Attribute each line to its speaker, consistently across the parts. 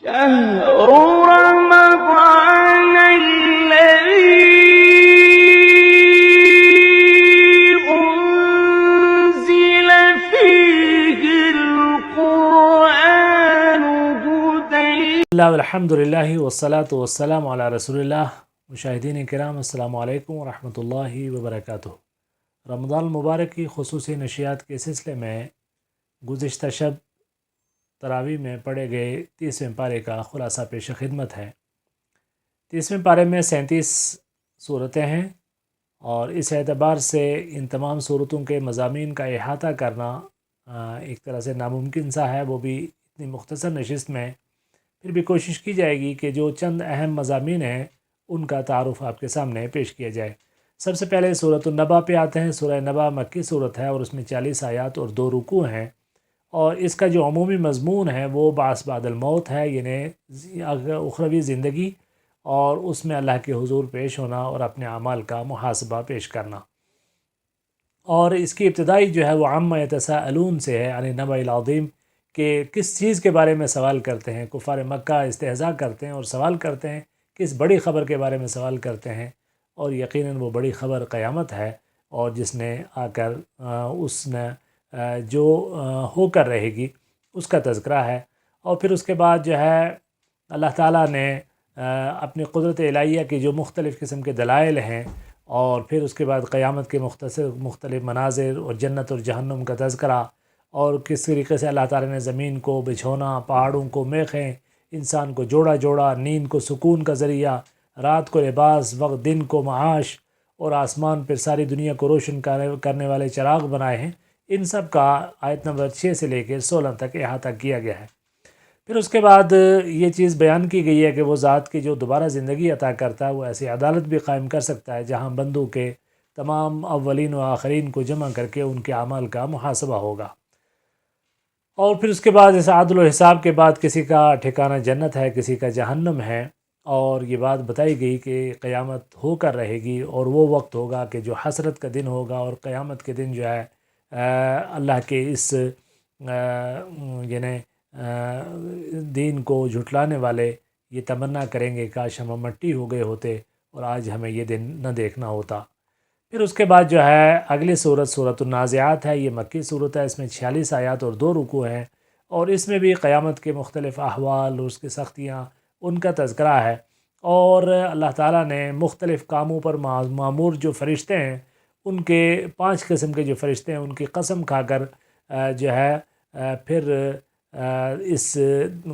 Speaker 1: شهر رمضان الذي أنزل فيه القرآن هدى
Speaker 2: اللہ الحمد للہ والصلاة والسلام علی رسول اللہ. مشاہدین کرام السلام علیکم ورحمۃ اللہ وبرکاتہ. رمضان المبارک کی خصوصی نشریات کے سلسلے میں گزشتہ شب تراویح میں پڑھے گئے 30ویں پارے کا خلاصہ پیش خدمت ہے. 30ویں پارے میں 37 صورتیں ہیں اور اس اعتبار سے ان تمام صورتوں کے مضامین کا احاطہ کرنا ایک طرح سے ناممکن سا ہے، وہ بھی اتنی مختصر نشست میں. پھر بھی کوشش کی جائے گی کہ جو چند اہم مضامین ہیں ان کا تعارف آپ کے سامنے پیش کیا جائے. سب سے پہلے سورۃ النبا پہ آتے ہیں. سورہ نبا مکی صورت ہے اور اس میں 40 آیات اور 2 رکوع ہیں، اور اس کا جو عمومی مضمون ہے وہ بعث بعد الموت ہے، یعنی اخروی زندگی اور اس میں اللہ کے حضور پیش ہونا اور اپنے اعمال کا محاسبہ پیش کرنا. اور اس کی ابتدائی جو ہے وہ عما یتساءلون سے ہے، یعنی النبأ العظیم، کہ کس چیز کے بارے میں سوال کرتے ہیں. کفار مکہ استہزاء کرتے ہیں اور سوال کرتے ہیں، کس بڑی خبر کے بارے میں سوال کرتے ہیں، اور یقیناً وہ بڑی خبر قیامت ہے، اور جس نے آ کر اس نے جو ہو کر رہے گی اس کا تذکرہ ہے. اور پھر اس کے بعد جو ہے اللہ تعالیٰ نے اپنی قدرت الہیہ کی جو مختلف قسم کے دلائل ہیں، اور پھر اس کے بعد قیامت کے مختلف مناظر اور جنت اور جہنم کا تذکرہ، اور کس طریقے سے اللہ تعالیٰ نے زمین کو بچھونا، پہاڑوں کو میخیں، انسان کو جوڑا جوڑا، نیند کو سکون کا ذریعہ، رات کو لباس، وقت دن کو معاش، اور آسمان پر ساری دنیا کو روشن کرنے والے چراغ بنائے ہیں. ان سب کا آیت نمبر 6 سے لے کے 16 تک احاطہ کیا گیا ہے. پھر اس کے بعد یہ چیز بیان کی گئی ہے کہ وہ ذات کی جو دوبارہ زندگی عطا کرتا ہے وہ ایسی عدالت بھی قائم کر سکتا ہے جہاں بندوں کے تمام اولین و آخرین کو جمع کر کے ان کے اعمال کا محاسبہ ہوگا. اور پھر اس کے بعد اس عدل و حساب کے بعد کسی کا ٹھکانہ جنت ہے، کسی کا جہنم ہے، اور یہ بات بتائی گئی کہ قیامت ہو کر رہے گی، اور وہ وقت ہوگا کہ جو حسرت کا دن ہوگا، اور قیامت کے دن جو ہے اللہ کے اس یعنی دین کو جھٹلانے والے یہ تمنا کریں گے کاش ہم مٹی ہو گئے ہوتے اور آج ہمیں یہ دن نہ دیکھنا ہوتا. پھر اس کے بعد جو ہے اگلی صورت سورۃ النازعات ہے. یہ مکی صورت ہے، اس میں 46 آیات اور 2 رکوع ہیں، اور اس میں بھی قیامت کے مختلف احوال اور اس کی سختیاں ان کا تذکرہ ہے. اور اللہ تعالیٰ نے مختلف کاموں پر معمور جو فرشتے ہیں ان کے 5 قسم کے جو فرشتے ہیں ان کی قسم کھا کر جو ہے پھر اس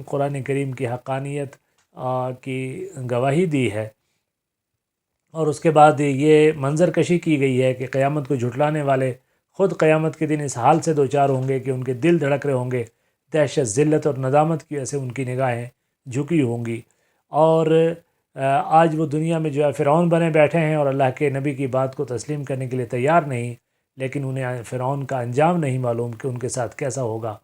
Speaker 2: قرآن کریم کی حقانیت کی گواہی دی ہے. اور اس کے بعد یہ منظر کشی کی گئی ہے کہ قیامت کو جھٹلانے والے خود قیامت کے دن اس حال سے دوچار ہوں گے کہ ان کے دل دھڑک رہے ہوں گے، دہشت، ذلت اور ندامت کی وجہ سے ان کی نگاہیں جھکی ہوں گی. اور آج وہ دنیا میں جو ہے فرعون بنے بیٹھے ہیں اور اللہ کے نبی کی بات کو تسلیم کرنے کے لیے تیار نہیں، لیکن انہیں فرعون کا انجام نہیں معلوم کہ ان کے ساتھ کیسا ہوگا.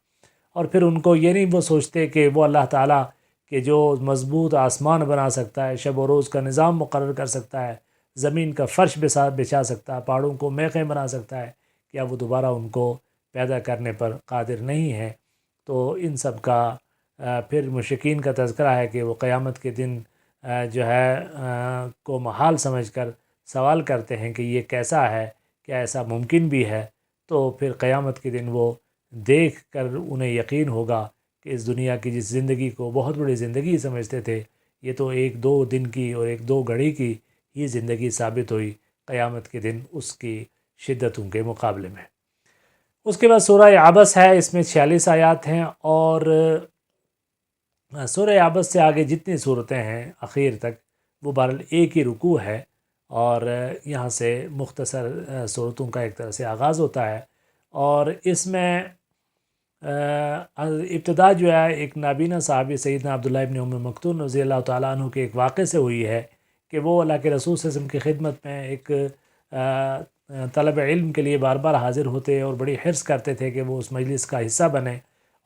Speaker 2: اور پھر ان کو یہ نہیں وہ سوچتے کہ وہ اللہ تعالیٰ کہ جو مضبوط آسمان بنا سکتا ہے، شب و روز کا نظام مقرر کر سکتا ہے، زمین کا فرش بچھا سکتا ہے، پہاڑوں کو میخیں بنا سکتا ہے، کیا وہ دوبارہ ان کو پیدا کرنے پر قادر نہیں ہے؟ تو ان سب کا پھر مشرکین کا تذکرہ ہے کہ وہ قیامت کے دن جو ہے کو محال سمجھ کر سوال کرتے ہیں کہ یہ کیسا ہے، کیا ایسا ممکن بھی ہے؟ تو پھر قیامت کے دن وہ دیکھ کر انہیں یقین ہوگا کہ اس دنیا کی جس زندگی کو بہت بڑی زندگی سمجھتے تھے، یہ تو 1-2 دن کی اور 1-2 گھڑی کی ہی زندگی ثابت ہوئی قیامت کے دن اس کی شدتوں کے مقابلے میں. اس کے بعد سورہ عبس ہے، اس میں 46 آیات ہیں، اور سورہ عبس سے آگے جتنی صورتیں ہیں اخیر تک وہ بہرحال ایک ہی رکوع ہے، اور یہاں سے مختصر صورتوں کا ایک طرح سے آغاز ہوتا ہے. اور اس میں ابتدا جو ہے ایک نابینا صحابی سیدنا عبداللہ ابن ام مکتوم رضی اللہ تعالیٰ عنہ کے ایک واقعے سے ہوئی ہے کہ وہ اللہ کے رسول صلی اللہ علیہ وسلم کی خدمت میں ایک طلب علم کے لیے بار بار حاضر ہوتے اور بڑی حرص کرتے تھے کہ وہ اس مجلس کا حصہ بنے.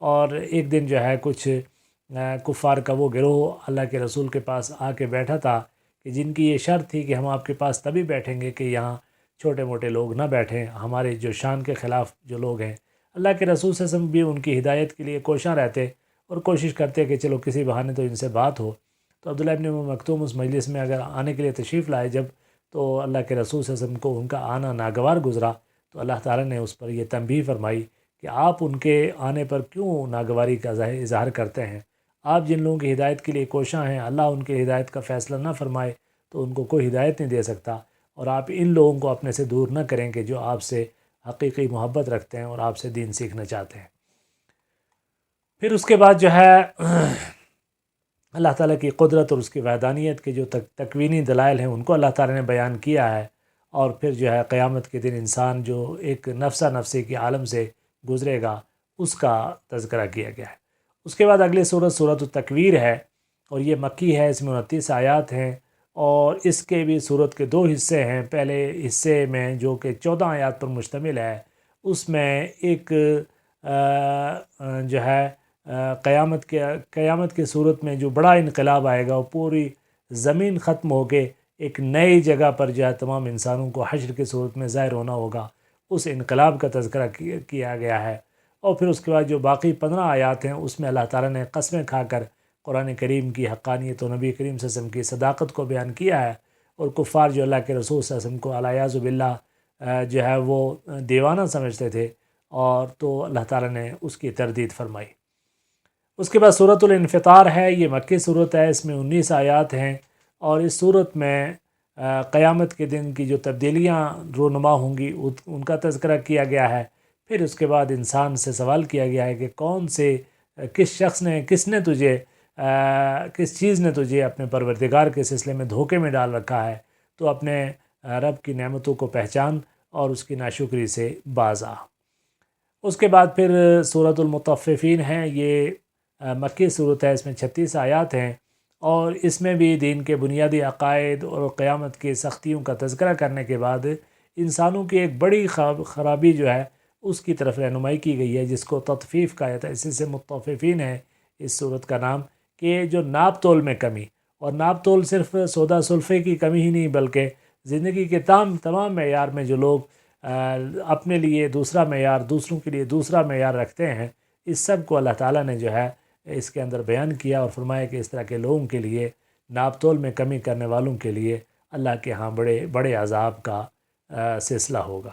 Speaker 2: اور ایک دن جو ہے کچھ کفار کا وہ گروہ اللہ کے رسول کے پاس آ کے بیٹھا تھا کہ جن کی یہ شرط تھی کہ ہم آپ کے پاس تبھی بیٹھیں گے کہ یہاں چھوٹے موٹے لوگ نہ بیٹھیں، ہمارے جو شان کے خلاف جو لوگ ہیں. اللہ کے رسول صلی اللہ علیہ وسلم بھی ان کی ہدایت کے لیے کوشاں رہتے اور کوشش کرتے کہ چلو کسی بہانے تو ان سے بات ہو۔ تو عبداللہ ابن ام مکتوم اس مجلس میں اگر آنے کے لیے تشریف لائے جب، تو اللہ کے رسول صلی اللہ علیہ وسلم کو ان کا آنا ناگوار گزرا، تو اللہ تعالیٰ نے اس پر یہ تنبیہ فرمائی کہ آپ ان کے آنے پر کیوں ناگواری کا اظہار کرتے ہیں؟ آپ جن لوگوں کی ہدایت کے لیے کوشاں ہیں، اللہ ان کی ہدایت کا فیصلہ نہ فرمائے تو ان کو کوئی ہدایت نہیں دے سکتا، اور آپ ان لوگوں کو اپنے سے دور نہ کریں کہ جو آپ سے حقیقی محبت رکھتے ہیں اور آپ سے دین سیکھنا چاہتے ہیں۔ پھر اس کے بعد جو ہے اللہ تعالیٰ کی قدرت اور اس کی وحدانیت کے جو تکوینی دلائل ہیں ان کو اللہ تعالیٰ نے بیان کیا ہے، اور پھر جو ہے قیامت کے دن انسان جو ایک نفسہ نفسی کے عالم سے گزرے گا اس کا تذکرہ کیا گیا ہے۔ اس کے بعد اگلی سورت سورۃ التکویر ہے، اور یہ مکی ہے، اس میں 29 آیات ہیں، اور اس کے بھی سورت کے 2 حصے ہیں۔ پہلے حصے میں جو کہ 14 آیات پر مشتمل ہے، اس میں ایک جو ہے قیامت کی صورت میں جو بڑا انقلاب آئے گا، وہ پوری زمین ختم ہو کے ایک نئی جگہ پر جو ہے تمام انسانوں کو حشر کی صورت میں ظاہر ہونا ہوگا، اس انقلاب کا تذکرہ کیا گیا ہے۔ اور پھر اس کے بعد جو باقی 15 آیات ہیں اس میں اللہ تعالیٰ نے قسمیں کھا کر قرآن کریم کی حقانیت و نبی کریم صلی اللہ علیہ وسلم کی صداقت کو بیان کیا ہے، اور کفار جو اللہ کے رسول صلی اللہ علیہ وسلم کو الیاذ باللہ جو ہے وہ دیوانہ سمجھتے تھے، اور تو اللہ تعالیٰ نے اس کی تردید فرمائی۔ اس کے بعد سورۃ الانفطار ہے، یہ مکی صورت ہے، اس میں 19 آیات ہیں، اور اس صورت میں قیامت کے دن کی جو تبدیلیاں رونما ہوں گی ان کا تذکرہ کیا گیا ہے۔ پھر اس کے بعد انسان سے سوال کیا گیا ہے کہ کس نے تجھے کس چیز نے تجھے اپنے پروردگار کے سلسلے میں دھوکے میں ڈال رکھا ہے، تو اپنے رب کی نعمتوں کو پہچان اور اس کی ناشکری سے باز آ۔ اس کے بعد پھر سورۃ المطففین ہے، یہ مکی صورت ہے، اس میں 36 آیات ہیں، اور اس میں بھی دین کے بنیادی عقائد اور قیامت کی سختیوں کا تذکرہ کرنے کے بعد انسانوں کی ایک بڑی خرابی جو ہے اس کی طرف رہنمائی کی گئی ہے، جس کو تطفیف کہا جاتا ہے۔ اسی سے مطففین ہے اس صورت کا نام، کہ جو ناپ تول میں کمی، اور ناپ تول صرف سودا سلفے کی کمی ہی نہیں بلکہ زندگی کے تمام معیار میں جو لوگ اپنے لیے دوسرا معیار، دوسروں کے لیے دوسرا معیار رکھتے ہیں، اس سب کو اللہ تعالیٰ نے جو ہے اس کے اندر بیان کیا اور فرمایا کہ اس طرح کے لوگوں کے لیے، ناپ تول میں کمی کرنے والوں کے لیے اللہ کے ہاں بڑے بڑے عذاب کا سلسلہ ہوگا۔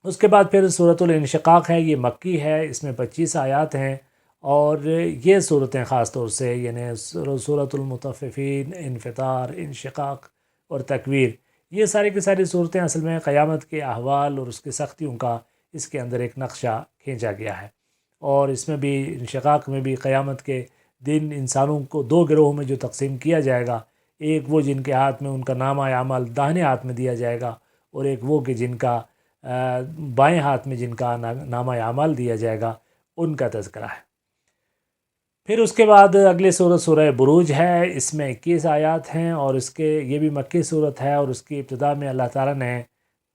Speaker 2: اس کے بعد پھر سورۃ الانشقاق ہے، یہ مکی ہے، اس میں 25 آیات ہیں، اور یہ صورتیں خاص طور سے یعنی سورۃ المطففین، انفطار، انشقاق اور تکویر، یہ ساری کی ساری صورتیں اصل میں قیامت کے احوال اور اس کی سختیوں کا اس کے اندر ایک نقشہ کھینچا گیا ہے۔ اور اس میں بھی انشقاق میں بھی قیامت کے دن انسانوں کو 2 گروہوں میں جو تقسیم کیا جائے گا، ایک وہ جن کے ہاتھ میں ان کا نامہ اعمال داہنے ہاتھ میں دیا جائے گا، اور ایک وہ کہ جن کا بائیں ہاتھ میں جن کا نامہ اعمال دیا جائے گا، ان کا تذکرہ ہے۔ پھر اس کے بعد اگلی سورت سورہ بروج ہے، اس میں 21 آیات ہیں، اور یہ بھی مکی صورت ہے، اور اس کی ابتدا میں اللہ تعالیٰ نے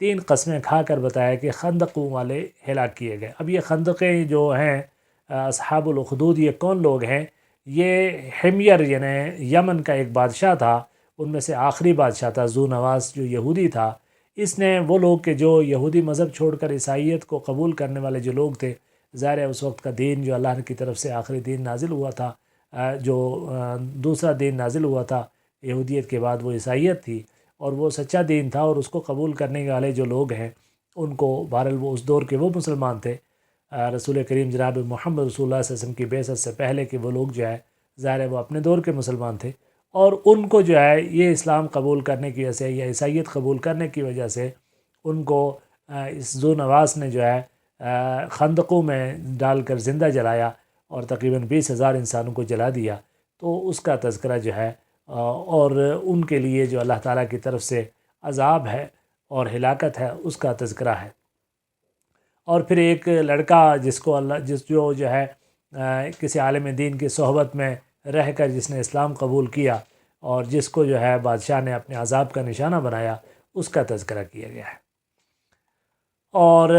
Speaker 2: 3 قسمیں کھا کر بتایا کہ خندقوں والے ہلاک کیے گئے۔ اب یہ خندقیں جو ہیں اصحاب الاخدود، یہ کون لوگ ہیں؟ یہ حمیر یعنی یمن کا ایک بادشاہ تھا، ان میں سے آخری بادشاہ تھا، ذو نواس، جو یہودی تھا۔ اس نے وہ لوگ کہ جو یہودی مذہب چھوڑ کر عیسائیت کو قبول کرنے والے جو لوگ تھے، ظاہر ہے اس وقت کا دین جو اللہ کی طرف سے آخری دین نازل ہوا تھا، جو دوسرا دین نازل ہوا تھا یہودیت کے بعد، وہ عیسائیت تھی، اور وہ سچا دین تھا، اور اس کو قبول کرنے والے جو لوگ ہیں ان کو بہرحال وہ اس دور کے وہ مسلمان تھے، رسول کریم جناب محمد رسول اللہ صلی اللہ علیہ وسلم کی بعثت سے پہلے کہ وہ لوگ جو ہے ظاہر ہے وہ اپنے دور کے مسلمان تھے، اور ان کو جو ہے یہ اسلام قبول کرنے کی وجہ سے یا عیسائیت قبول کرنے کی وجہ سے ان کو اس ذو نواس نے جو ہے خندقوں میں ڈال کر زندہ جلایا، اور تقریباً 20,000 انسانوں کو جلا دیا۔ تو اس کا تذکرہ جو ہے اور ان کے لیے جو اللہ تعالیٰ کی طرف سے عذاب ہے اور ہلاکت ہے اس کا تذکرہ ہے۔ اور پھر ایک لڑکا جو ہے کسی عالم دین کی صحبت میں رہ کر جس نے اسلام قبول کیا اور جس کو جو ہے بادشاہ نے اپنے عذاب کا نشانہ بنایا، اس کا تذکرہ کیا گیا ہے۔ اور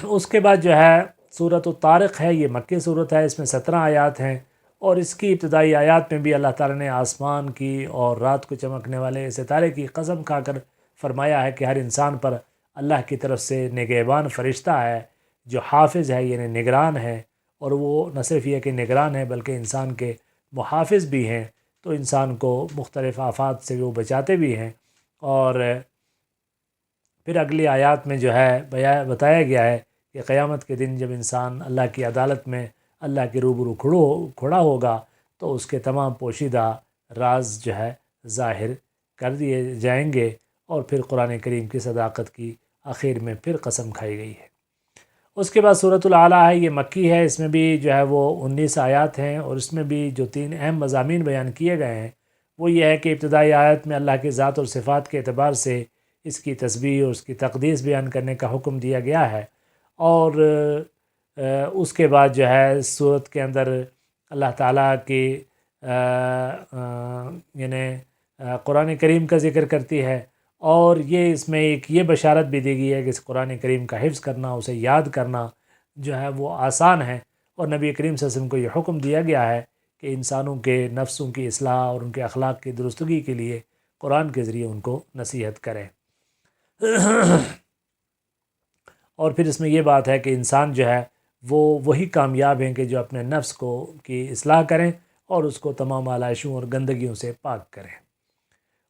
Speaker 2: اس کے بعد جو ہے سورۃ الطارق ہے، یہ مکی صورت ہے، اس میں 17 آیات ہیں، اور اس کی ابتدائی آیات میں بھی اللہ تعالیٰ نے آسمان کی اور رات کو چمکنے والے ستارے کی قسم کھا کر فرمایا ہے کہ ہر انسان پر اللہ کی طرف سے نگہبان فرشتہ ہے جو حافظ ہے، یعنی نگران ہے، اور وہ نہ صرف یہ کہ نگران ہیں بلکہ انسان کے محافظ بھی ہیں، تو انسان کو مختلف آفات سے وہ بچاتے بھی ہیں۔ اور پھر اگلی آیات میں جو ہے بتایا گیا ہے کہ قیامت کے دن جب انسان اللہ کی عدالت میں اللہ کے روبرو کھڑا ہوگا تو اس کے تمام پوشیدہ راز جو ہے ظاہر کر دیے جائیں گے، اور پھر قرآن کریم کی صداقت کی آخر میں پھر قسم کھائی گئی ہے۔ اس کے بعد سورۃ الاعلیٰ ہے، یہ مکی ہے، اس میں بھی جو ہے وہ 19 آیات ہیں، اور اس میں بھی جو 3 اہم مضامین بیان کیے گئے ہیں وہ یہ ہے کہ ابتدائی آیت میں اللہ کے ذات اور صفات کے اعتبار سے اس کی تسبیح اور اس کی تقدیس بیان کرنے کا حکم دیا گیا ہے، اور اس کے بعد جو ہے سورت کے اندر اللہ تعالیٰ کی یعنی قرآن کریم کا ذکر کرتی ہے، اور یہ اس میں ایک یہ بشارت بھی دی گئی ہے کہ اس قرآن کریم کا حفظ کرنا، اسے یاد کرنا جو ہے وہ آسان ہے، اور نبی کریم صلی اللہ علیہ وسلم کو یہ حکم دیا گیا ہے کہ انسانوں کے نفسوں کی اصلاح اور ان کے اخلاق کی درستگی کے لیے قرآن کے ذریعے ان کو نصیحت کریں۔ اور پھر اس میں یہ بات ہے کہ انسان جو ہے وہی کامیاب ہیں کہ جو اپنے نفس کی اصلاح کریں اور اس کو تمام آلائشوں اور گندگیوں سے پاک کریں۔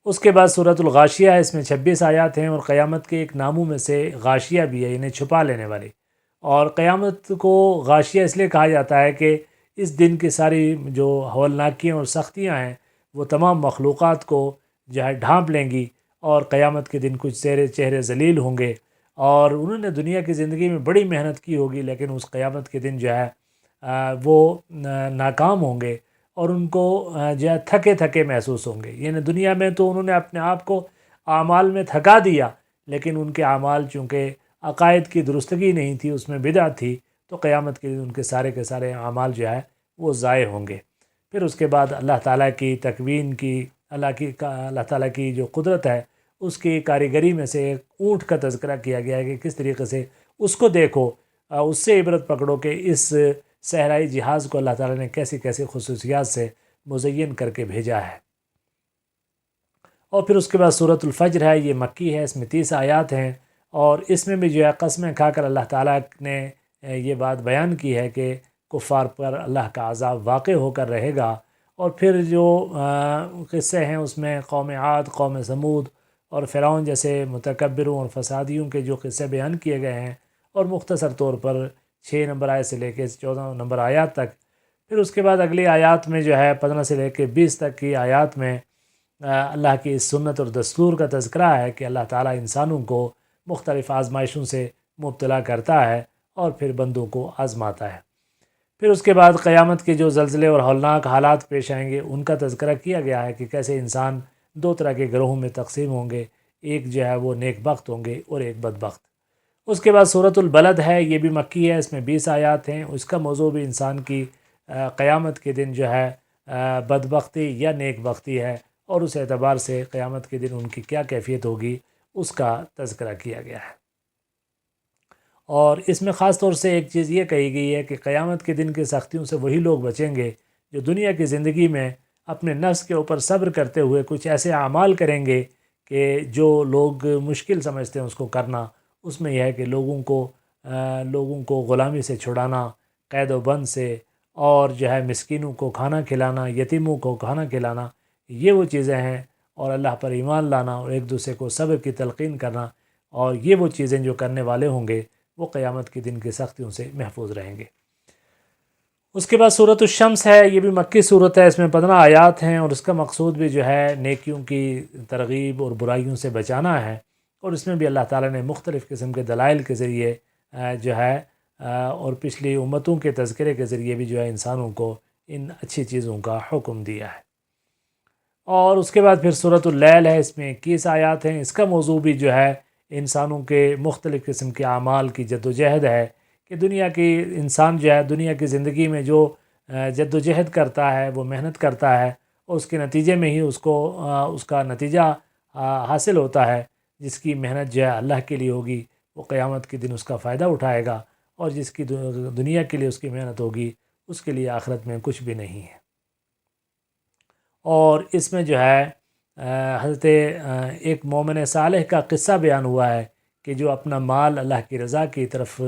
Speaker 2: اس کے بعد سورۃ الغاشیہ ہے، اس میں 26 آیات ہیں، اور قیامت کے ایک ناموں میں سے غاشیہ بھی ہے، یعنی چھپا لینے والی۔ اور قیامت کو غاشیہ اس لیے کہا جاتا ہے کہ اس دن کی ساری جو ہولناکیاں اور سختیاں ہیں وہ تمام مخلوقات کو جو ہے ڈھانپ لیں گی، اور قیامت کے دن کچھ چہرے ذلیل ہوں گے، اور انہوں نے دنیا کی زندگی میں بڑی محنت کی ہوگی لیکن اس قیامت کے دن جو ہے وہ ناکام ہوں گے، اور ان کو جو ہے تھکے تھکے محسوس ہوں گے۔ یعنی دنیا میں تو انہوں نے اپنے آپ کو اعمال میں تھکا دیا، لیکن ان کے اعمال چونکہ عقائد کی درستگی نہیں تھی، اس میں بدعت تھی، تو قیامت کے دن ان کے سارے اعمال جو ہے وہ ضائع ہوں گے۔ پھر اس کے بعد اللہ تعالیٰ کی تکوین کی اللہ تعالیٰ کی جو قدرت ہے اس کی کاریگری میں سے ایک اونٹ کا تذکرہ کیا گیا ہے کہ کس طریقے سے اس کو دیکھو، اس سے عبرت پکڑو کہ اس صحرائی جہاز کو اللہ تعالیٰ نے کیسی کیسی خصوصیات سے مزین کر کے بھیجا ہے۔ اور پھر اس کے بعد سورۃ الفجر ہے، یہ مکی ہے، اس میں 30 آیات ہیں، اور اس میں بھی جو ہے قسمیں کھا کر اللہ تعالیٰ نے یہ بات بیان کی ہے کہ کفار پر اللہ کا عذاب واقع ہو کر رہے گا۔ اور پھر جو قصے ہیں اس میں قوم عاد، قوم ثمود اور فرعون جیسے متکبروں اور فسادیوں کے جو قصے بیان کیے گئے ہیں، اور مختصر طور پر 6 نمبر آیت سے لے کے 14 نمبر آیات تک۔ پھر اس کے بعد اگلی آیات میں جو ہے 15 سے لے کے 20 تک کی آیات میں اللہ کی اس سنت اور دستور کا تذکرہ ہے کہ اللہ تعالیٰ انسانوں کو مختلف آزمائشوں سے مبتلا کرتا ہے اور پھر بندوں کو آزماتا ہے۔ پھر اس کے بعد قیامت کے جو زلزلے اور ہولناک حالات پیش آئیں گے ان کا تذکرہ کیا گیا ہے کہ کیسے انسان 2 طرح کے گروہوں میں تقسیم ہوں گے، ایک جو ہے وہ نیک بخت ہوں گے اور ایک بدبخت۔ اس کے بعد سورۃ البلد ہے، یہ بھی مکی ہے، اس میں 20 آیات ہیں، اس کا موضوع بھی انسان کی قیامت کے دن جو ہے بدبختی یا نیک بختی ہے، اور اس اعتبار سے قیامت کے دن ان کی کیا کیفیت ہوگی اس کا تذکرہ کیا گیا ہے۔ اور اس میں خاص طور سے ایک چیز یہ کہی گئی ہے کہ قیامت کے دن کی سختیوں سے وہی لوگ بچیں گے جو دنیا کی زندگی میں اپنے نفس کے اوپر صبر کرتے ہوئے کچھ ایسے اعمال کریں گے کہ جو لوگ مشکل سمجھتے ہیں اس کو کرنا۔ اس میں یہ ہے کہ لوگوں کو غلامی سے چھڑانا، قید و بند سے، اور جو ہے مسکینوں کو کھانا کھلانا، یتیموں کو کھانا کھلانا، یہ وہ چیزیں ہیں، اور اللہ پر ایمان لانا اور ایک دوسرے کو صبر کی تلقین کرنا، اور یہ وہ چیزیں جو کرنے والے ہوں گے وہ قیامت کے دن کی سختیوں سے محفوظ رہیں گے۔ اس کے بعد سورۃ الشمس ہے، یہ بھی مکی صورت ہے، اس میں 15 آیات ہیں، اور اس کا مقصود بھی جو ہے نیکیوں کی ترغیب اور برائیوں سے بچانا ہے، اور اس میں بھی اللہ تعالیٰ نے مختلف قسم کے دلائل کے ذریعے جو ہے اور پچھلی امتوں کے تذکرے کے ذریعے بھی جو ہے انسانوں کو ان اچھی چیزوں کا حکم دیا ہے۔ اور اس کے بعد پھر سورۃ اللیل ہے، اس میں 21 آیات ہیں، اس کا موضوع بھی جو ہے انسانوں کے مختلف قسم کے اعمال کی جد و جہد ہے کہ انسان جو ہے دنیا کی زندگی میں جو جد و جہد کرتا ہے، وہ محنت کرتا ہے، اور اس کے نتیجے میں ہی اس کا نتیجہ حاصل ہوتا ہے۔ جس کی محنت جو ہے اللہ کے لیے ہوگی وہ قیامت کے دن اس کا فائدہ اٹھائے گا، اور جس کی دنیا کے لیے اس کی محنت ہوگی اس کے لیے آخرت میں کچھ بھی نہیں ہے۔ اور اس میں جو ہے حضرت ایک مومن صالح کا قصہ بیان ہوا ہے کہ جو اپنا مال اللہ کی رضا کی طرف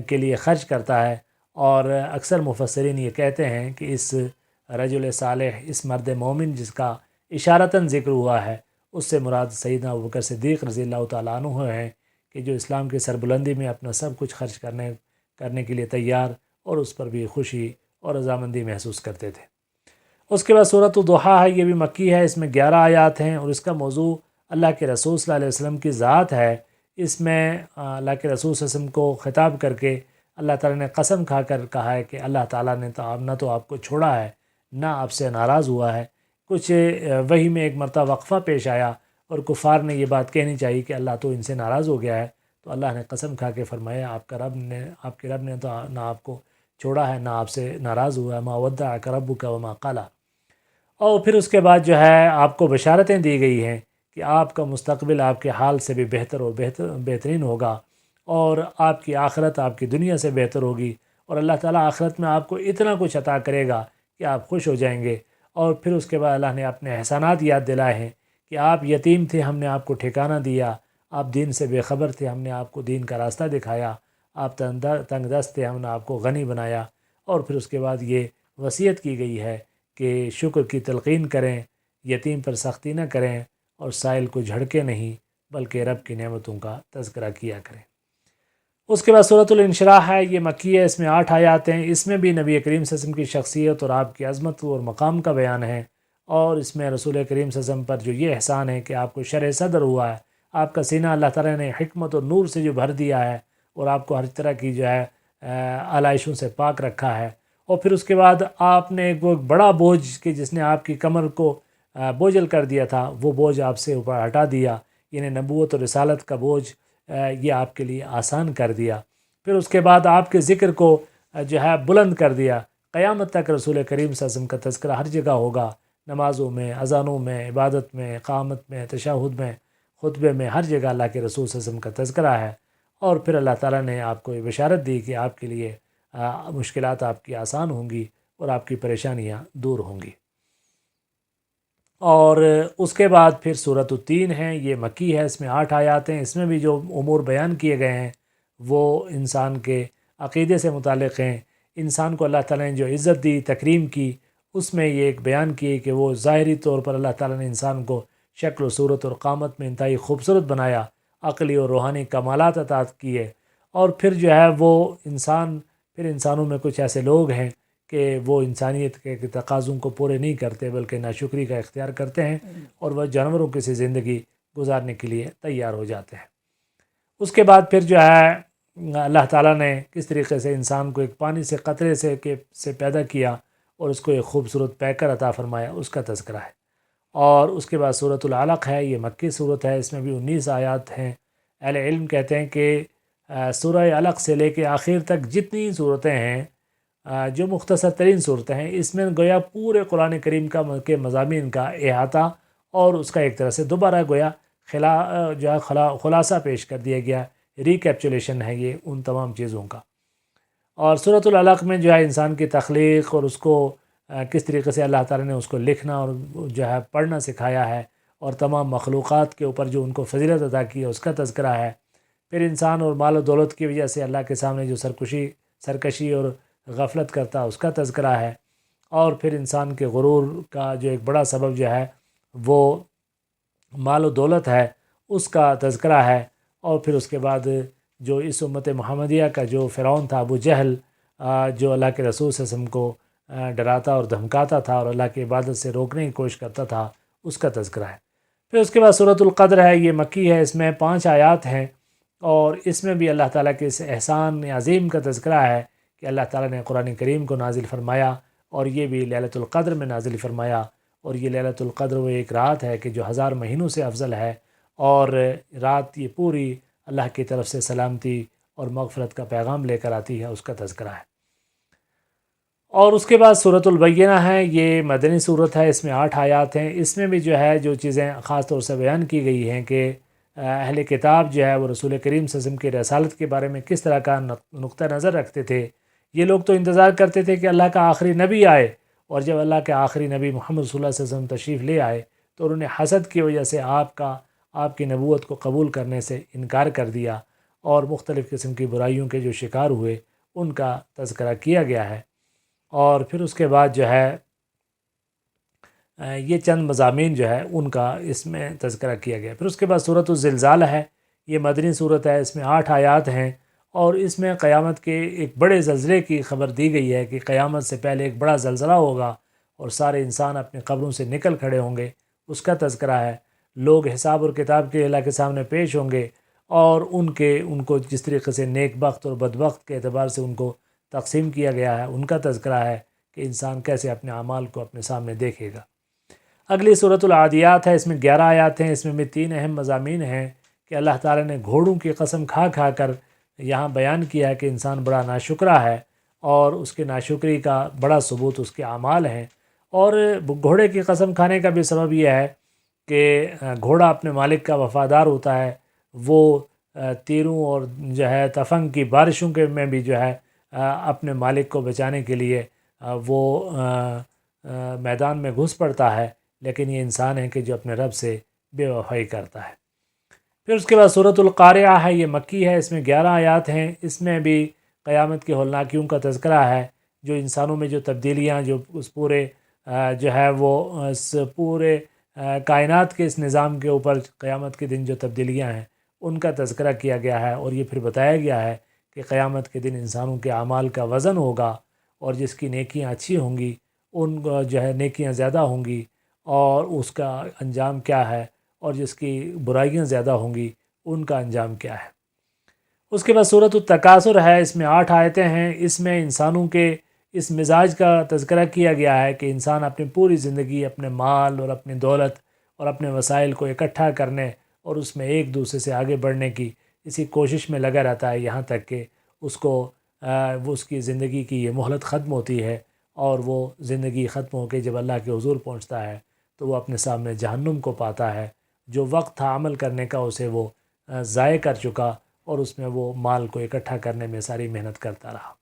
Speaker 2: کے لیے خرچ کرتا ہے اور اکثر مفسرین یہ کہتے ہیں کہ اس رجل صالح، اس مرد مومن جس کا اشارتاً ذکر ہوا ہے، اس سے مراد سیدنا ابوبکر صدیق رضی اللہ تعالیٰ عنہ ہیں، کہ جو اسلام کی سربلندی میں اپنا سب کچھ خرچ کرنے کے لیے تیار اور اس پر بھی خوشی اور رضامندی محسوس کرتے تھے۔ اس کے بعد سورۃ الضحیٰ ہے، یہ بھی مکی ہے، اس میں 11 آیات ہیں، اور اس کا موضوع اللہ کے رسول صلی اللہ علیہ وسلم کی ذات ہے۔ اس میں اللہ کے رسول صلی اللہ علیہ وسلم کو خطاب کر کے اللہ تعالیٰ نے قسم کھا کر کہا ہے کہ اللہ تعالیٰ نے نہ تو آپ کو چھوڑا ہے، نہ آپ سے ناراض ہوا ہے۔ کچھ وہی میں ایک مرتبہ وقفہ پیش آیا اور کفار نے یہ بات کہنی چاہیے کہ اللہ تو ان سے ناراض ہو گیا ہے، تو اللہ نے قسم کھا کے فرمایا آپ کے رب نے تو نہ آپ کو چھوڑا ہے، نہ آپ سے ناراض ہوا ہے، ما ودعک ربک وما قلی۔ اور پھر اس کے بعد جو ہے آپ کو بشارتیں دی گئی ہیں کہ آپ کا مستقبل آپ کے حال سے بھی بہتر اور بہترین ہوگا، اور آپ کی آخرت آپ کی دنیا سے بہتر ہوگی، اور اللہ تعالیٰ آخرت میں آپ کو اتنا کچھ عطا کرے گا کہ آپ خوش ہو جائیں گے۔ اور پھر اس کے بعد اللہ نے اپنے احسانات یاد دلائے ہیں کہ آپ یتیم تھے، ہم نے آپ کو ٹھکانہ دیا، آپ دین سے بے خبر تھے، ہم نے آپ کو دین کا راستہ دکھایا، آپ تنگ دست تھے، ہم نے آپ کو غنی بنایا۔ اور پھر اس کے بعد یہ وصیت کی گئی ہے کہ شکر کی تلقین کریں، یتیم پر سختی نہ کریں، اور سائل کو جھڑکے نہیں بلکہ رب کی نعمتوں کا تذکرہ کیا کریں۔ اس کے بعد سورۃ الانشراح ہے، یہ مکی ہے، اس میں 8 آیات ہیں، اس میں بھی نبی کریم صلی اللہ علیہ وسلم کی شخصیت اور آپ کی عظمت اور مقام کا بیان ہے، اور اس میں رسول کریم صلی اللہ علیہ وسلم پر جو یہ احسان ہے کہ آپ کو شرح صدر ہوا ہے، آپ کا سینہ اللہ تعالیٰ نے حکمت اور نور سے جو بھر دیا ہے، اور آپ کو ہر طرح کی جو ہے آلائشوں سے پاک رکھا ہے۔ اور پھر اس کے بعد آپ نے ایک بڑا بوجھ کہ جس نے آپ کی کمر کو بوجھل کر دیا تھا، وہ بوجھ آپ سے اوپر ہٹا دیا، یعنی نبوت اور رسالت کا بوجھ یہ آپ کے لیے آسان کر دیا۔ پھر اس کے بعد آپ کے ذکر کو جو ہے بلند کر دیا، قیامت تک رسول کریم صلی اللہ علیہ وسلم کا تذکرہ ہر جگہ ہوگا، نمازوں میں، اذانوں میں، عبادت میں، اقامت میں، تشہد میں، خطبے میں، ہر جگہ اللہ کے رسول صلی اللہ علیہ وسلم کا تذکرہ ہے۔ اور پھر اللہ تعالیٰ نے آپ کو یہ بشارت دی کہ آپ کے لیے مشکلات آپ کی آسان ہوں گی اور آپ کی پریشانیاں دور ہوں گی۔ اور اس کے بعد پھر سورۃ التین ہے، یہ مکی ہے، اس میں 8 آیات ہیں، اس میں بھی جو امور بیان کیے گئے ہیں وہ انسان کے عقیدے سے متعلق ہیں۔ انسان کو اللہ تعالیٰ نے جو عزت دی، تکریم کی، اس میں یہ ایک بیان کی کہ وہ ظاہری طور پر اللہ تعالیٰ نے انسان کو شکل و صورت اور قامت میں انتہائی خوبصورت بنایا، عقلی اور روحانی کمالات عطا کیے، اور پھر جو ہے وہ انسانوں میں کچھ ایسے لوگ ہیں کہ وہ انسانیت کے تقاضوں کو پورے نہیں کرتے بلکہ ناشکری کا اختیار کرتے ہیں، اور وہ جانوروں کی سی زندگی گزارنے کے لیے تیار ہو جاتے ہیں۔ اس کے بعد پھر جو ہے اللہ تعالیٰ نے کس طریقے سے انسان کو ایک پانی سے قطرے سے پیدا کیا اور اس کو ایک خوبصورت پیکر عطا فرمایا، اس کا تذکرہ ہے۔ اور اس کے بعد سورۃ العلق ہے، یہ مکی صورت ہے، اس میں بھی 19 آیات ہیں۔ اہل علم کہتے ہیں کہ سورہ علق سے لے کے آخر تک جتنی صورتیں ہیں، جو مختصر ترین صورتیں ہیں، اس میں گویا پورے قرآن کریم کے مضامین کا احاطہ اور اس کا ایک طرح سے دوبارہ گویا خلاصہ پیش کر دیا گیا، ریکیپچولیشن ہے یہ ان تمام چیزوں کا۔ اور سورۃ العلق میں جو ہے انسان کی تخلیق اور اس کو کس طریقے سے اللہ تعالیٰ نے اس کو لکھنا اور جو ہے پڑھنا سکھایا ہے، اور تمام مخلوقات کے اوپر جو ان کو فضیلت عطا کی ہے اس کا تذکرہ ہے۔ پھر انسان اور مال و دولت کی وجہ سے اللہ کے سامنے جو سرکشی اور غفلت کرتا اس کا تذکرہ ہے، اور پھر انسان کے غرور کا جو ایک بڑا سبب جو ہے وہ مال و دولت ہے، اس کا تذکرہ ہے۔ اور پھر اس کے بعد جو اس امت محمدیہ کا جو فرعون تھا، ابو جہل، جو اللہ کے رسول صلی اللہ علیہ وسلم کو ڈراتا اور دھمکاتا تھا اور اللہ کی عبادت سے روکنے کی کوشش کرتا تھا، اس کا تذکرہ ہے۔ پھر اس کے بعد سورۃ القدر ہے، یہ مکی ہے، اس میں 5 آیات ہیں، اور اس میں بھی اللہ تعالیٰ کے اس احسان عظیم کا تذکرہ ہے کہ اللہ تعالیٰ نے قرآن کریم کو نازل فرمایا، اور یہ بھی لیلۃ القدر میں نازل فرمایا، اور یہ لیلۃ القدر وہ ایک رات ہے کہ جو 1000 مہینوں سے افضل ہے، اور رات یہ پوری اللہ کی طرف سے سلامتی اور مغفرت کا پیغام لے کر آتی ہے، اس کا تذکرہ ہے۔ اور اس کے بعد سورۃ البینہ ہے، یہ مدنی صورت ہے، اس میں 8 آیات ہیں، اس میں بھی جو ہے جو چیزیں خاص طور سے بیان کی گئی ہیں کہ اہل کتاب جو ہے وہ رسول کریم صلی اللہ علیہ وسلم کی رسالت کے بارے میں کس طرح کا نقطہ نظر رکھتے تھے۔ یہ لوگ تو انتظار کرتے تھے کہ اللہ کا آخری نبی آئے، اور جب اللہ کے آخری نبی محمد صلی اللہ علیہ وسلم تشریف لے آئے تو انہوں نے حسد کی وجہ سے آپ کی نبوت کو قبول کرنے سے انکار کر دیا، اور مختلف قسم کی برائیوں کے جو شکار ہوئے ان کا تذکرہ کیا گیا ہے۔ اور پھر اس کے بعد جو ہے یہ چند مضامین جو ہے ان کا اس میں تذکرہ کیا گیا۔ پھر اس کے بعد سورۃ الزلزال ہے، یہ مدنی صورت ہے، اس میں 8 آیات ہیں، اور اس میں قیامت کے ایک بڑے زلزلے کی خبر دی گئی ہے کہ قیامت سے پہلے ایک بڑا زلزلہ ہوگا اور سارے انسان اپنے قبروں سے نکل کھڑے ہوں گے، اس کا تذکرہ ہے۔ لوگ حساب اور کتاب کے اللہ کے سامنے پیش ہوں گے، اور ان کو جس طریقے سے نیک بخت اور بدبخت کے اعتبار سے ان کو تقسیم کیا گیا ہے، ان کا تذکرہ ہے کہ انسان کیسے اپنے اعمال کو اپنے سامنے دیکھے گا۔ اگلی سورۃ العادیات ہے، اس میں 11 آیات ہیں، اس میں بھی 3 اہم مضامین ہیں کہ اللہ تعالیٰ نے گھوڑوں کی قسم کھا کھا کر یہاں بیان کیا ہے کہ انسان بڑا ناشکرا ہے، اور اس کے ناشکری کا بڑا ثبوت اس کے اعمال ہیں۔ اور گھوڑے کی قسم کھانے کا بھی سبب یہ ہے کہ گھوڑا اپنے مالک کا وفادار ہوتا ہے، وہ تیروں اور جو ہے تفنگ کی بارشوں کے میں بھی جو ہے اپنے مالک کو بچانے کے لیے وہ میدان میں گھس پڑتا ہے، لیکن یہ انسان ہے کہ جو اپنے رب سے بے وفائی کرتا ہے۔ پھر اس کے بعد سورۃ القارعہ ہے، یہ مکی ہے، اس میں 11 آیات ہیں، اس میں بھی قیامت کی ہولناکیوں کا تذکرہ ہے، جو انسانوں میں جو تبدیلیاں جو اس پورے جو ہے وہ اس پورے کائنات کے اس نظام کے اوپر قیامت کے دن جو تبدیلیاں ہیں ان کا تذکرہ کیا گیا ہے، اور یہ پھر بتایا گیا ہے کہ قیامت کے دن انسانوں کے اعمال کا وزن ہوگا، اور جس کی نیکیاں اچھی ہوں گی ان کو جو ہے نیکیاں زیادہ ہوں گی، اور اس کا انجام کیا ہے، اور جس کی برائیاں زیادہ ہوں گی ان کا انجام کیا ہے۔ اس کے بعد سورۃ التکاثر ہے، اس میں 8 آیتیں ہیں، اس میں انسانوں کے اس مزاج کا تذکرہ کیا گیا ہے کہ انسان اپنی پوری زندگی اپنے مال اور اپنی دولت اور اپنے وسائل کو اکٹھا کرنے اور اس میں ایک دوسرے سے آگے بڑھنے کی اسی کوشش میں لگا رہتا ہے، یہاں تک کہ وہ اس کی زندگی کی یہ مہلت ختم ہوتی ہے، اور وہ زندگی ختم ہو کے جب اللہ کے حضور پہنچتا ہے تو وہ اپنے سامنے جہنم کو پاتا ہے، جو وقت تھا عمل کرنے کا اسے وہ ضائع کر چکا، اور اس میں وہ مال کو اکٹھا کرنے میں ساری محنت کرتا رہا۔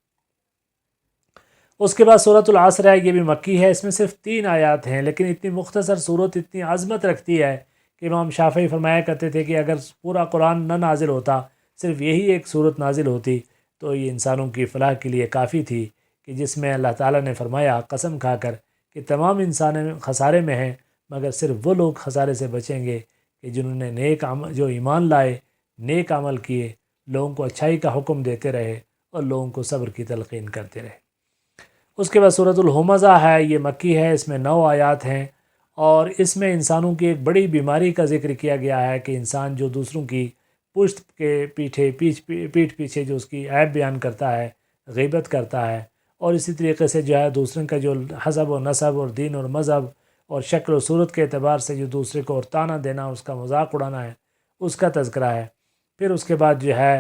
Speaker 2: اس کے بعد سورۃ العصر ہے، یہ بھی مکی ہے، اس میں صرف 3 آیات ہیں، لیکن اتنی مختصر صورت اتنی عظمت رکھتی ہے کہ امام شافعی فرمایا کرتے تھے کہ اگر پورا قرآن نہ نازل ہوتا، صرف یہی ایک صورت نازل ہوتی تو یہ انسانوں کی فلاح کے لیے کافی تھی، کہ جس میں اللہ تعالیٰ نے فرمایا قسم کھا کر کہ تمام انسان خسارے میں ہیں، مگر صرف وہ لوگ خسارے سے بچیں گے کہ جنہوں نے جو ایمان لائے، نیک عمل کیے، لوگوں کو اچھائی کا حکم دیتے رہے اور لوگوں کو صبر کی تلقین کرتے رہے۔ اس کے بعد سورۃ الہمزہ ہے، یہ مکی ہے، اس میں 9 آیات ہیں، اور اس میں انسانوں کی ایک بڑی بیماری کا ذکر کیا گیا ہے کہ انسان جو دوسروں کی پشت کے پیٹھ پیچھے جو اس کی عیب بیان کرتا ہے، غیبت کرتا ہے، اور اسی طریقے سے جو ہے دوسروں کا جو حسب و نسب اور دین اور مذہب اور شکل و صورت کے اعتبار سے جو دوسرے کو اور طعنہ دینا، اس کا مذاق اڑانا ہے، اس کا تذکرہ ہے۔ پھر اس کے بعد جو ہے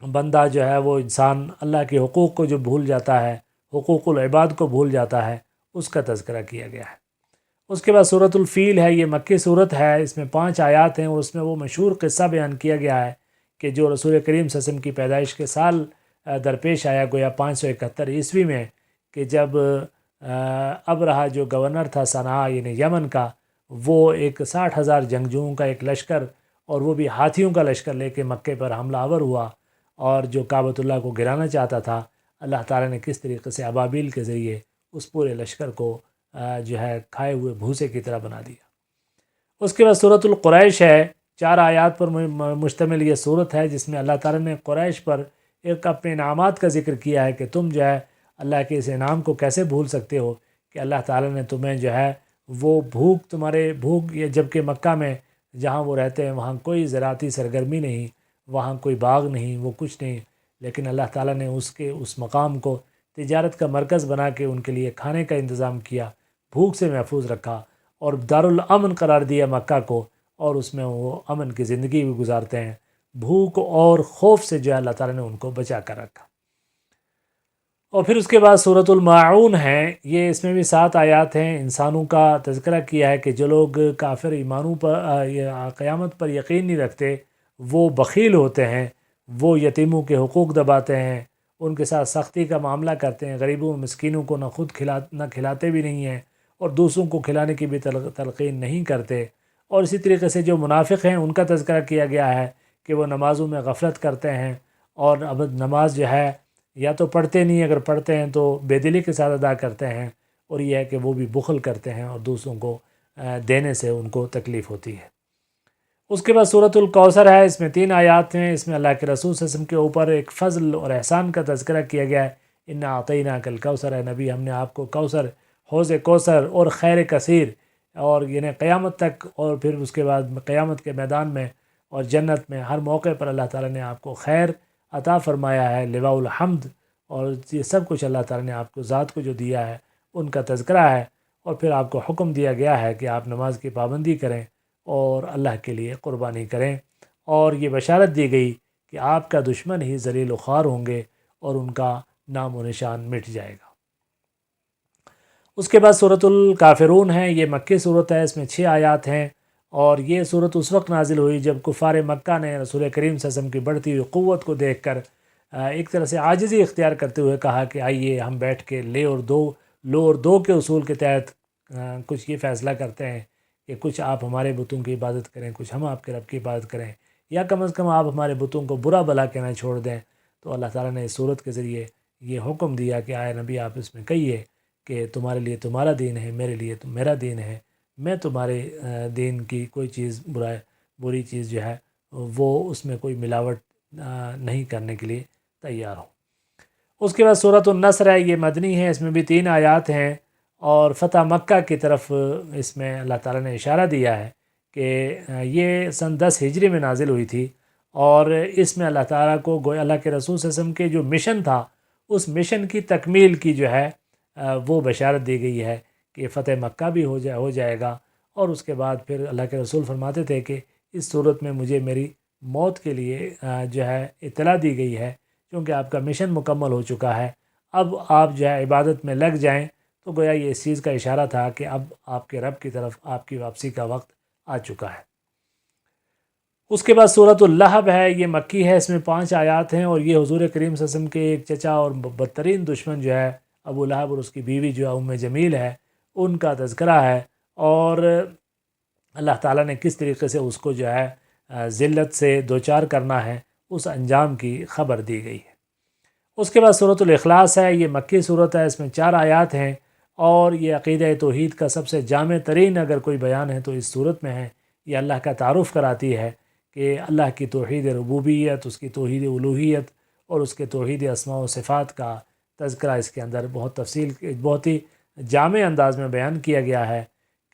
Speaker 2: بندہ جو ہے وہ انسان اللہ کے حقوق کو جو بھول جاتا ہے، حقوق العباد کو بھول جاتا ہے، اس کا تذکرہ کیا گیا ہے۔ اس کے بعد سورۃ الفیل ہے، یہ مکی صورت ہے، اس میں 5 آیات ہیں، اور اس میں وہ مشہور قصہ بیان کیا گیا ہے کہ جو رسول کریم صلی اللہ علیہ وسلم کی پیدائش کے سال درپیش آیا، گویا 571 عیسوی میں، کہ جب ابرہہ جو گورنر تھا صنعاء یعنی یمن کا، وہ ایک 60,000 جنگجوؤں کا ایک لشکر، اور وہ بھی ہاتھیوں کا لشکر لے کے مکے پر حملہ آور ہوا، اور جو کعبۃ اللہ کو گرانا چاہتا تھا، اللہ تعالیٰ نے کس طریقے سے ابابیل کے ذریعے اس پورے لشکر کو جو ہے کھائے ہوئے بھوسے کی طرح بنا دیا۔ اس کے بعد سورۃ القریش ہے، 4 آیات پر مشتمل یہ صورت ہے، جس میں اللہ تعالیٰ نے قریش پر ایک اپنے انعامات کا ذکر کیا ہے کہ تم جو ہے اللہ کے اس انعام کو کیسے بھول سکتے ہو کہ اللہ تعالیٰ نے تمہیں جو ہے وہ بھوک یہ جبکہ مکہ میں جہاں وہ رہتے ہیں وہاں کوئی زراعتی سرگرمی نہیں، وہاں کوئی باغ نہیں، وہ کچھ نہیں، لیکن اللہ تعالیٰ نے اس مقام کو تجارت کا مرکز بنا کے ان کے لیے کھانے کا انتظام کیا، بھوک سے محفوظ رکھا، اور دارالامن قرار دیا مکہ کو، اور اس میں وہ امن کی زندگی بھی گزارتے ہیں۔ بھوک اور خوف سے جو ہے اللہ تعالیٰ نے ان کو بچا کر رکھا۔ اور پھر اس کے بعد سورۃ الماعون ہے، یہ اس میں بھی 7 آیات ہیں، انسانوں کا تذکرہ کیا ہے کہ جو لوگ کافر ایمانوں پر قیامت پر یقین نہیں رکھتے، وہ بخیل ہوتے ہیں، وہ یتیموں کے حقوق دباتے ہیں، ان کے ساتھ سختی کا معاملہ کرتے ہیں، غریبوں و مسکینوں کو نہ خود کھلاتے بھی نہیں ہیں، اور دوسروں کو کھلانے کی بھی تلقین نہیں کرتے۔ اور اسی طریقے سے جو منافق ہیں ان کا تذکرہ کیا گیا ہے کہ وہ نمازوں میں غفلت کرتے ہیں، اور اب نماز جو ہے یا تو پڑھتے نہیں، اگر پڑھتے ہیں تو بے دلی کے ساتھ ادا کرتے ہیں، اور یہ ہے کہ وہ بھی بخل کرتے ہیں اور دوسروں کو دینے سے ان کو تکلیف ہوتی ہے۔ اس کے بعد سورۃ الکوثر ہے، اس میں 3 آیات ہیں۔ اس میں اللہ کے رسول صلی اللہ علیہ وسلم کے اوپر ایک فضل اور احسان کا تذکرہ کیا گیا ہے۔ انا اعطیناک الکوثر، ہے نبی ہم نے آپ کو کوثر، حوض کوثر اور خیر کثیر، اور یعنی قیامت تک، اور پھر اس کے بعد قیامت کے میدان میں اور جنت میں ہر موقع پر اللہ تعالیٰ نے آپ کو خیر عطا فرمایا ہے، لواء الحمد، اور یہ سب کچھ اللہ تعالیٰ نے آپ کو ذات کو جو دیا ہے ان کا تذکرہ ہے۔ اور پھر آپ کو حکم دیا گیا ہے کہ آپ نماز کی پابندی کریں اور اللہ کے لیے قربانی کریں، اور یہ بشارت دی گئی کہ آپ کا دشمن ہی ذلیل و خوار ہوں گے اور ان کا نام و نشان مٹ جائے گا۔ اس کے بعد سورۃ الکافرون ہے، یہ مکی صورت ہے، اس میں 6 آیات ہیں، اور یہ صورت اس وقت نازل ہوئی جب کفار مکہ نے رسول کریم صلی اللہ علیہ وسلم کی بڑھتی ہوئی قوت کو دیکھ کر ایک طرح سے عاجزی اختیار کرتے ہوئے کہا کہ آئیے ہم بیٹھ کے لو اور دو کے اصول کے تحت کچھ یہ فیصلہ کرتے ہیں کہ کچھ آپ ہمارے بتوں کی عبادت کریں، کچھ ہم آپ کے رب کی عبادت کریں، یا کم از کم آپ ہمارے بتوں کو برا بھلا کہنا چھوڑ دیں۔ تو اللہ تعالیٰ نے اس صورت کے ذریعے یہ حکم دیا کہ آئے نبی آپ اس میں کہیے کہ تمہارے لیے تمہارا دین ہے، میرے لیے تو میرا دین ہے، میں تمہارے دین کی کوئی چیز بری چیز جو ہے وہ اس میں کوئی ملاوٹ نہیں کرنے کے لیے تیار ہوں۔ اس کے بعد سورۃ النصر ہے، یہ مدنی ہے، اس میں بھی 3 آیات ہیں، اور فتح مکہ کی طرف اس میں اللہ تعالیٰ نے اشارہ دیا ہے کہ یہ سن 10 ہجری میں نازل ہوئی تھی، اور اس میں اللہ تعالیٰ کو گویا اللہ کے رسول صلی اللہ علیہ وسلم کے جو مشن تھا اس مشن کی تکمیل کی جو ہے وہ بشارت دی گئی ہے کہ فتح مکہ بھی ہو جائے گا۔ اور اس کے بعد پھر اللہ کے رسول فرماتے تھے کہ اس صورت میں مجھے میری موت کے لیے جو ہے اطلاع دی گئی ہے، کیونکہ آپ کا مشن مکمل ہو چکا ہے، اب آپ جو ہے عبادت میں لگ جائیں۔ تو گویا یہ اس چیز کا اشارہ تھا کہ اب آپ کے رب کی طرف آپ کی واپسی کا وقت آ چکا ہے۔ اس کے بعد سورۃ اللہب ہے، یہ مکی ہے، اس میں 5 آیات ہیں، اور یہ حضور کریم صلی اللہ علیہ وسلم کے ایک چچا اور بدترین دشمن جو ہے ابو لہب اور اس کی بیوی جو ہے ام جمیل ہے، ان کا تذکرہ ہے، اور اللہ تعالیٰ نے کس طریقے سے اس کو جو ہے ذلت سے دوچار کرنا ہے اس انجام کی خبر دی گئی ہے۔ اس کے بعد سورۃ الاخلاص ہے، یہ مکی صورت ہے، اس میں 4 آیات ہیں، اور یہ عقیدہ توحید کا سب سے جامع ترین اگر کوئی بیان ہے تو اس صورت میں ہے۔ یہ اللہ کا تعارف کراتی ہے کہ اللہ کی توحید ربوبیت، اس کی توحید الوہیت اور اس کے توحید اسماء و صفات کا تذکرہ اس کے اندر بہت ہی جامع انداز میں بیان کیا گیا ہے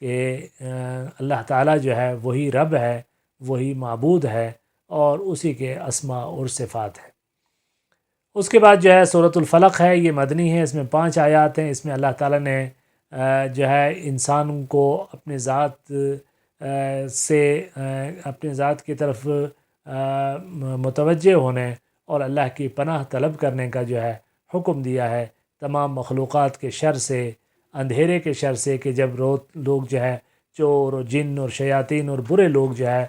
Speaker 2: کہ اللہ تعالیٰ جو ہے وہی رب ہے، وہی معبود ہے، اور اسی کے اسماء اور صفات ہے۔ اس کے بعد جو ہے سورۃ الفلق ہے، یہ مدنی ہے، اس میں 5 آیات ہیں، اس میں اللہ تعالیٰ نے جو ہے انسان کو اپنے ذات سے اپنے ذات کی طرف متوجہ ہونے اور اللہ کی پناہ طلب کرنے کا جو ہے حکم دیا ہے، تمام مخلوقات کے شر سے، اندھیرے کے شر سے، کہ جب لوگ جو ہے چور اور جن اور شیاطین اور برے لوگ جو ہے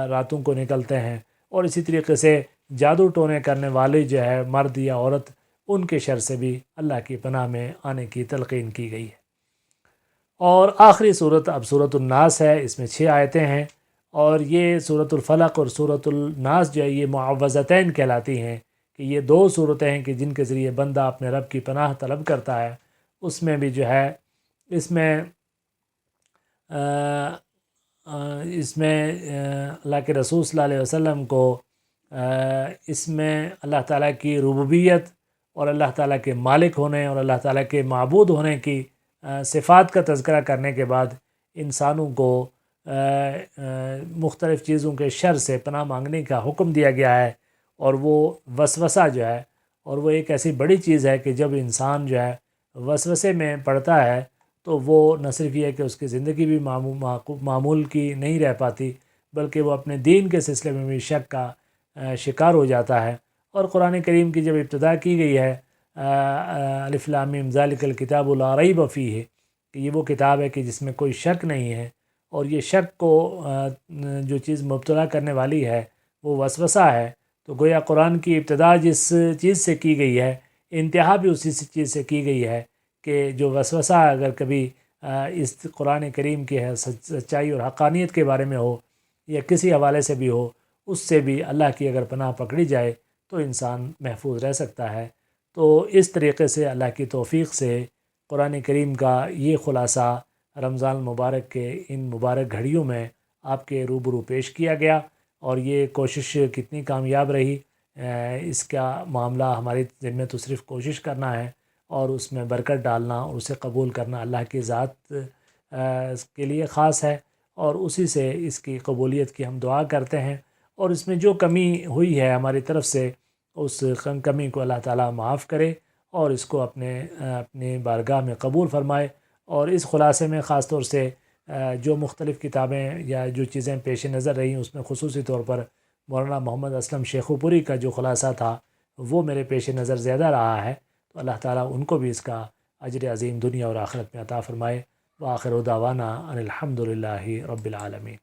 Speaker 2: راتوں کو نکلتے ہیں، اور اسی طریقے سے جادو ٹونے کرنے والے جو ہے مرد یا عورت، ان کے شر سے بھی اللہ کی پناہ میں آنے کی تلقین کی گئی ہے۔ اور آخری صورت اب سورۃ الناس ہے، اس میں 6 آیتیں ہیں، اور یہ سورۃ الفلق اور سورۃ الناس جو ہے یہ معوذتین کہلاتی ہیں، کہ یہ 2 صورتیں ہیں کہ جن کے ذریعے بندہ اپنے رب کی پناہ طلب کرتا ہے۔ اس میں بھی جو ہے اس میں اللہ کے رسول صلی اللہ علیہ وسلم کو اس میں اللہ تعالیٰ کی ربوبیت اور اللہ تعالیٰ کے مالک ہونے اور اللہ تعالیٰ کے معبود ہونے کی صفات کا تذکرہ کرنے کے بعد انسانوں کو مختلف چیزوں کے شر سے پناہ مانگنے کا حکم دیا گیا ہے، اور وہ وسوسہ جو ہے، اور وہ ایک ایسی بڑی چیز ہے کہ جب انسان جو ہے وسوسے میں پڑتا ہے تو وہ نہ صرف یہ ہے کہ اس کی زندگی بھی معمول کی نہیں رہ پاتی، بلکہ وہ اپنے دین کے سلسلے میں بھی شک کا شکار ہو جاتا ہے۔ اور قرآن کریم کی جب ابتدا کی گئی ہے الف لام میم ذالک الکتاب لا ریب فیہ، کہ یہ وہ کتاب ہے کہ جس میں کوئی شک نہیں ہے، اور یہ شک کو جو چیز مبتلا کرنے والی ہے وہ وسوسہ ہے، تو گویا قرآن کی ابتدا جس چیز سے کی گئی ہے انتہا بھی اسی چیز سے کی گئی ہے، کہ جو وسوسہ اگر کبھی اس قرآن کریم کی ہے سچائی اور حقانیت کے بارے میں ہو یا کسی حوالے سے بھی ہو، اس سے بھی اللہ کی اگر پناہ پکڑی جائے تو انسان محفوظ رہ سکتا ہے۔ تو اس طریقے سے اللہ کی توفیق سے قرآن کریم کا یہ خلاصہ رمضان المبارک کے ان مبارک گھڑیوں میں آپ کے روبرو پیش کیا گیا، اور یہ کوشش کتنی کامیاب رہی اس کا معاملہ ہماری ذمہ تو صرف کوشش کرنا ہے اور اس میں برکت ڈالنا اور اسے قبول کرنا اللہ کی ذات کے لیے خاص ہے، اور اسی سے اس کی قبولیت کی ہم دعا کرتے ہیں، اور اس میں جو کمی ہوئی ہے ہماری طرف سے اس کمی کو اللہ تعالیٰ معاف کرے اور اس کو اپنے بارگاہ میں قبول فرمائے۔ اور اس خلاصے میں خاص طور سے جو مختلف کتابیں یا جو چیزیں پیش نظر رہیں اس میں خصوصی طور پر مولانا محمد اسلم شیخو پوری کا جو خلاصہ تھا وہ میرے پیش نظر زیادہ رہا ہے، تو اللہ تعالیٰ ان کو بھی اس کا اجر عظیم دنیا اور آخرت میں عطا فرمائے۔ وآخر دعوانا ان الحمد للہ رب العالمین۔